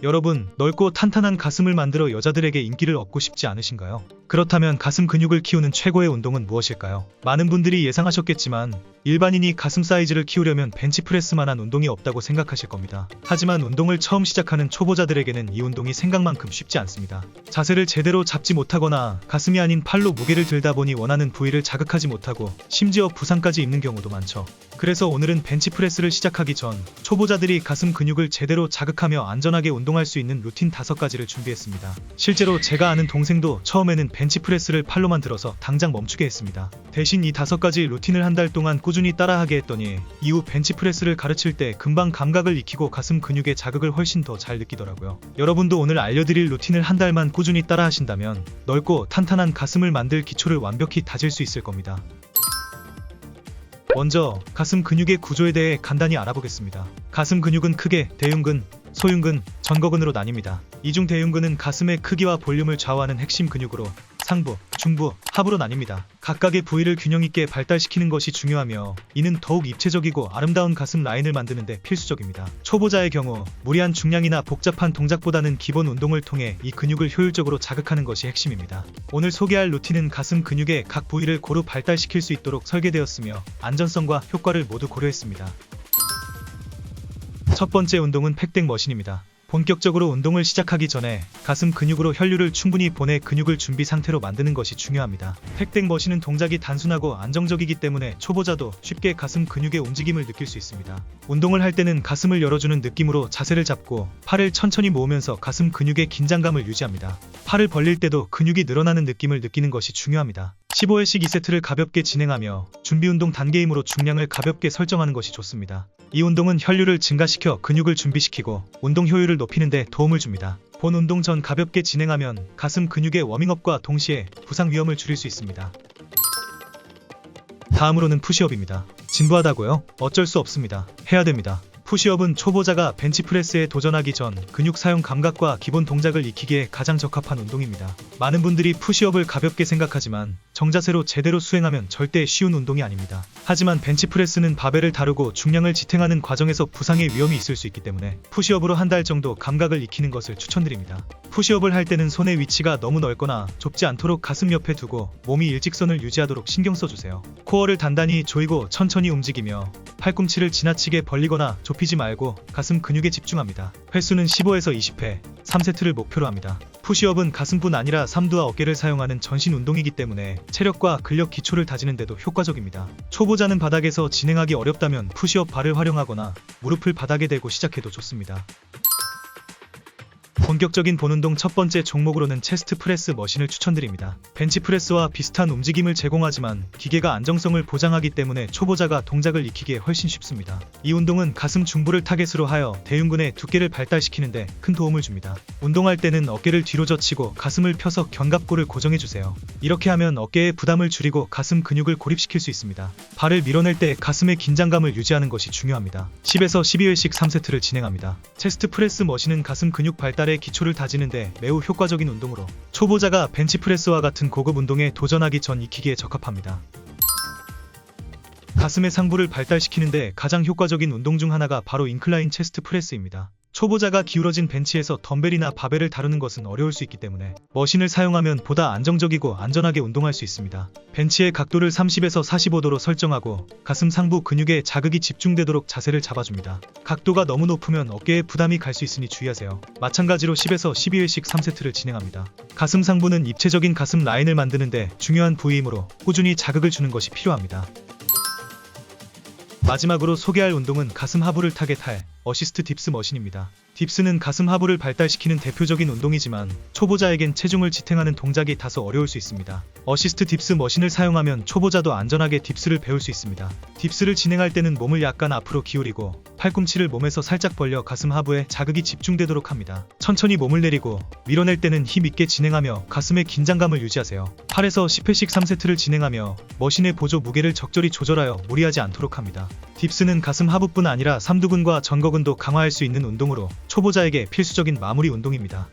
여러분, 넓고 탄탄한 가슴을 만들어 여자들에게 인기를 얻고 싶지 않으신가요? 그렇다면 가슴 근육을 키우는 최고의 운동은 무엇일까요? 많은 분들이 예상하셨겠지만 일반인이 가슴 사이즈를 키우려면 벤치프레스만한 운동이 없다고 생각하실 겁니다. 하지만 운동을 처음 시작하는 초보자들에게는 이 운동이 생각만큼 쉽지 않습니다. 자세를 제대로 잡지 못하거나 가슴이 아닌 팔로 무게를 들다 보니 원하는 부위를 자극하지 못하고 심지어 부상까지 입는 경우도 많죠. 그래서 오늘은 벤치프레스를 시작하기 전 초보자들이 가슴 근육을 제대로 자극하며 안전하게 운동할 수 있는 루틴 5가지를 준비했습니다. 실제로 제가 아는 동생도 처음에는 벤치프레스를 팔로만 들어서 당장 멈추게 했습니다. 대신 이 5가지 루틴을 한 달 동안 꾸준히 따라하게 했더니 이후 벤치프레스를 가르칠 때 금방 감각을 익히고 가슴 근육의 자극을 훨씬 더 잘 느끼더라고요. 여러분도 오늘 알려드릴 루틴을 한 달만 꾸준히 따라하신다면 넓고 탄탄한 가슴을 만들 기초를 완벽히 다질 수 있을 겁니다. 먼저 가슴 근육의 구조에 대해 간단히 알아보겠습니다. 가슴 근육은 크게 대흉근, 소흉근, 전거근으로 나뉩니다. 이 중 대흉근은 가슴의 크기와 볼륨을 좌우하는 핵심 근육으로 상부, 중부, 하부로 나뉩니다. 각각의 부위를 균형 있게 발달시키는 것이 중요하며 이는 더욱 입체적이고 아름다운 가슴 라인을 만드는 데 필수적입니다. 초보자의 경우 무리한 중량이나 복잡한 동작보다는 기본 운동을 통해 이 근육을 효율적으로 자극하는 것이 핵심입니다. 오늘 소개할 루틴은 가슴 근육의 각 부위를 고루 발달시킬 수 있도록 설계되었으며 안전성과 효과를 모두 고려했습니다. 첫 번째 운동은 팩덱 머신입니다. 본격적으로 운동을 시작하기 전에 가슴 근육으로 혈류를 충분히 보내 근육을 준비 상태로 만드는 것이 중요합니다. 팩덱 머신은 동작이 단순하고 안정적이기 때문에 초보자도 쉽게 가슴 근육의 움직임을 느낄 수 있습니다. 운동을 할 때는 가슴을 열어주는 느낌으로 자세를 잡고 팔을 천천히 모으면서 가슴 근육의 긴장감을 유지합니다. 팔을 벌릴 때도 근육이 늘어나는 느낌을 느끼는 것이 중요합니다. 15회씩 2세트를 가볍게 진행하며 준비 운동 단계이므로 중량을 가볍게 설정하는 것이 좋습니다. 이 운동은 혈류를 증가시켜 근육을 준비시키고 운동 효율을 높이는 데 도움을 줍니다. 본 운동 전 가볍게 진행하면 가슴 근육의 워밍업과 동시에 부상 위험을 줄일 수 있습니다. 다음으로는 푸시업입니다. 진부하다고요? 어쩔 수 없습니다. 해야 됩니다. 푸시업은 초보자가 벤치프레스에 도전하기 전 근육 사용 감각과 기본 동작을 익히기에 가장 적합한 운동입니다. 많은 분들이 푸시업을 가볍게 생각하지만 정자세로 제대로 수행하면 절대 쉬운 운동이 아닙니다. 하지만 벤치프레스는 바벨을 다루고 중량을 지탱하는 과정에서 부상의 위험이 있을 수 있기 때문에 푸시업으로 한 달 정도 감각을 익히는 것을 추천드립니다. 푸시업을 할 때는 손의 위치가 너무 넓거나 좁지 않도록 가슴 옆에 두고 몸이 일직선을 유지하도록 신경 써주세요. 코어를 단단히 조이고 천천히 움직이며 팔꿈치를 지나치게 벌리거나 좁히지 말고 가슴 근육에 집중합니다. 횟수는 15에서 20회, 3세트를 목표로 합니다. 푸시업은 가슴뿐 아니라 삼두와 어깨를 사용하는 전신 운동이기 때문에 체력과 근력 기초를 다지는 데도 효과적입니다. 초보자는 바닥에서 진행하기 어렵다면 푸시업 발을 활용하거나 무릎을 바닥에 대고 시작해도 좋습니다. 본격적인 본운동 첫 번째 종목으로는 체스트 프레스 머신을 추천드립니다. 벤치프레스와 비슷한 움직임을 제공하지만 기계가 안정성을 보장하기 때문에 초보자가 동작을 익히기에 훨씬 쉽습니다. 이 운동은 가슴 중부를 타겟으로 하여 대흉근의 두께를 발달시키는데 큰 도움을 줍니다. 운동할 때는 어깨를 뒤로 젖히고 가슴을 펴서 견갑골을 고정해주세요. 이렇게 하면 어깨의 부담을 줄이고 가슴 근육을 고립시킬 수 있습니다. 발을 밀어낼 때 가슴의 긴장감을 유지하는 것이 중요합니다. 10에서 12회씩 3세트를 진행합니다. 체스트 프레스 머신은 가슴 근육 발달의 기초를 다지는데 매우 효과적인 운동으로 초보자가 벤치프레스와 같은 고급 운동에 도전하기 전 익히기에 적합합니다. 가슴의 상부를 발달시키는데 가장 효과적인 운동 중 하나가 바로 인클라인 체스트 프레스입니다. 초보자가 기울어진 벤치에서 덤벨이나 바벨을 다루는 것은 어려울 수 있기 때문에 머신을 사용하면 보다 안정적이고 안전하게 운동할 수 있습니다. 벤치의 각도를 30에서 45도로 설정하고 가슴 상부 근육에 자극이 집중되도록 자세를 잡아줍니다. 각도가 너무 높으면 어깨에 부담이 갈 수 있으니 주의하세요. 마찬가지로 10에서 12회씩 3세트를 진행합니다. 가슴 상부는 입체적인 가슴 라인을 만드는데 중요한 부위이므로 꾸준히 자극을 주는 것이 필요합니다. 마지막으로 소개할 운동은 가슴 하부를 타겟할 어시스트 딥스 머신입니다. 딥스는 가슴 하부를 발달시키는 대표적인 운동이지만 초보자에겐 체중을 지탱하는 동작이 다소 어려울 수 있습니다. 어시스트 딥스 머신을 사용하면 초보자도 안전하게 딥스를 배울 수 있습니다. 딥스를 진행할 때는 몸을 약간 앞으로 기울이고 팔꿈치를 몸에서 살짝 벌려 가슴 하부에 자극이 집중되도록 합니다. 천천히 몸을 내리고 밀어낼 때는 힘 있게 진행하며 가슴의 긴장감을 유지하세요. 8에서 10회씩 3세트를 진행하며 머신의 보조 무게를 적절히 조절하여 무리하지 않도록 합니다. 딥스는 가슴 하부뿐 아니라 삼두근과 전거근도 강화할 수 있는 운동으로 초보자에게 필수적인 마무리 운동입니다.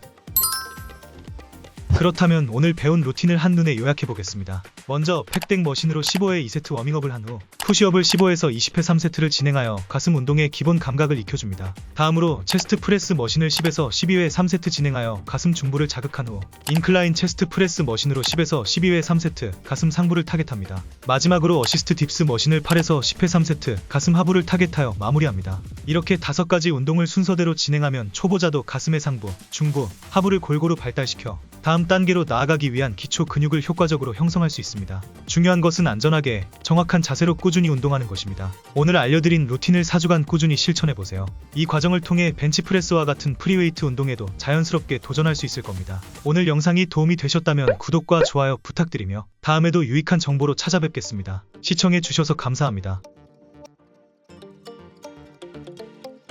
그렇다면 오늘 배운 루틴을 한눈에 요약해 보겠습니다. 먼저 팩덱 머신으로 15회 2세트 워밍업을 한 후 푸시업을 15에서 20회 3세트를 진행하여 가슴 운동의 기본 감각을 익혀줍니다. 다음으로 체스트 프레스 머신을 10에서 12회 3세트 진행하여 가슴 중부를 자극한 후 인클라인 체스트 프레스 머신으로 10에서 12회 3세트 가슴 상부를 타겟합니다. 마지막으로 어시스트 딥스 머신을 8에서 10회 3세트 가슴 하부를 타겟하여 마무리합니다. 이렇게 5가지 운동을 순서대로 진행하면 초보자도 가슴의 상부, 중부, 하부를 골고루 발달시켜 다음 단계로 나아가기 위한 기초 근육을 효과적으로 형성할 수 있습니다. 중요한 것은 안전하게 정확한 자세로 꾸준히 운동하는 것입니다. 오늘 알려드린 루틴을 4주간 꾸준히 실천해보세요. 이 과정을 통해 벤치프레스와 같은 프리웨이트 운동에도 자연스럽게 도전할 수 있을 겁니다. 오늘 영상이 도움이 되셨다면 구독과 좋아요 부탁드리며 다음에도 유익한 정보로 찾아뵙겠습니다. 시청해주셔서 감사합니다.